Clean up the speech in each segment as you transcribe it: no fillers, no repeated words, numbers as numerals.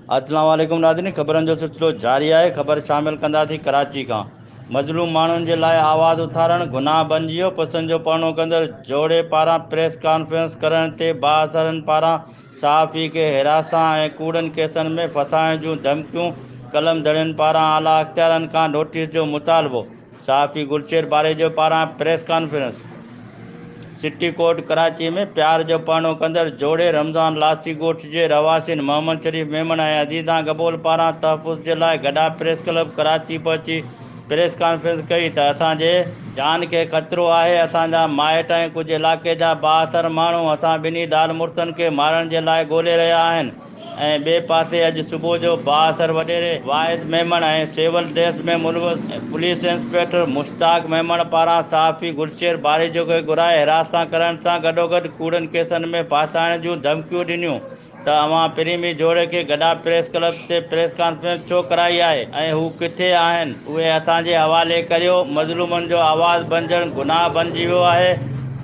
अस्सलाम वालेकुम नाज़रीन, ख़बरनि जो सिलसिलो जारी आहे। ख़बर शामिल कंदासीं कराची खां। मज़लूम माण्हुनि जे लाइ आवाज़ उथारणु गुनाह बणिजी वियो। पसंदि जो परणो कंदड़ जोड़े पारां प्रेस कॉन्फ्रेंस करण ते बाअसरनि पारां सहाफ़ी खे हिरासत ऐं कूड़नि केसनि में फसाइण जूं धमकियूं। कलम दड़ियुनि पारां आला अख़्तियारनि खां नोटिस जो मुतालबो। सहाफ़ी गुलशेर बारेजो पारां press conference. City court Karachi में प्यार जो परणो कंदड़ जोड़े रमज़ान लासी ॻोठ जे रवासिन मोहम्मद शरीफ़ मेमन ऐं अज़ीज़ा गबोल पारां तहफ़्फ़ुज़ जे लाइ गॾा प्रेस क्लब कराची पहुची प्रेस कॉन्फ्रेंस कई त असांजे जान खे ख़तरो आहे। असांजा माइट ऐं कुझु इलाइक़े जा बाअसर माण्हू असां ॿिन्ही दाल मुर्तनि खे मारण जे लाइ ॻोल्हे रहिया आहिनि। ऐं ॿिए पासे अॼु सुबुह जो बाअसर वॾेरे वाहिद मेमन ऐं सिविल ड्रेस में मुलवस पुलिस इंस्पेक्टर मुश्ताक मेमन पारां सहाफ़ी गुलशेर बारेजो खे घुराए हिरासत करण सां गॾोगॾु कूड़नि केसनि में फासाइण जूं धमकियूं ॾिनियूं त अवां प्रेमी जोड़े खे गॾा प्रेस क्लब ते प्रेस कॉन्फ्रेंस छो कराई आहे ऐं हू किथे आहिनि, उहे असांजे हवाले करियो। मज़लूमनि जो आवाज़ बणिजणु गुनाह बणिजी वियो आहे।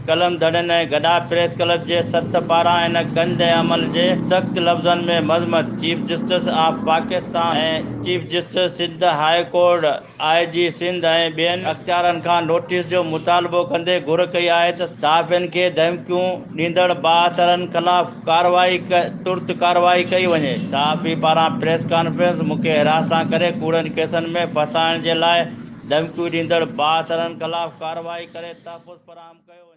कलम दड़नि ऐं गॾा प्रेस क्लब जे सथ पारां इन गंदे अमल जे सख़्त लफ़्ज़नि में मज़मत। चीफ जस्टिस ऑफ पाकिस्तान ऐं chief justice Sindh high court IG Sindh ऐं ॿियनि अख़्तियारनि खां नोटिस जो मुतालबो कंदे घुर कई आहे त सहाफ़ियुनि खे धमकियूं ॾींदड़ बाअसरनि ख़िलाफ़ तुर्त कार्रवाई कई वञे। सहाफ़ी पारां प्रेस कॉन्फ्रेंस। मूंखे हिरासत करे कूड़नि केसनि में फसाइण जे लाइ धमकियूं ॾींदड़ बाअसरनि ख़िलाफ़ कार्रवाई करे तहफ़्फ़ुज़ फ़राहम कयो।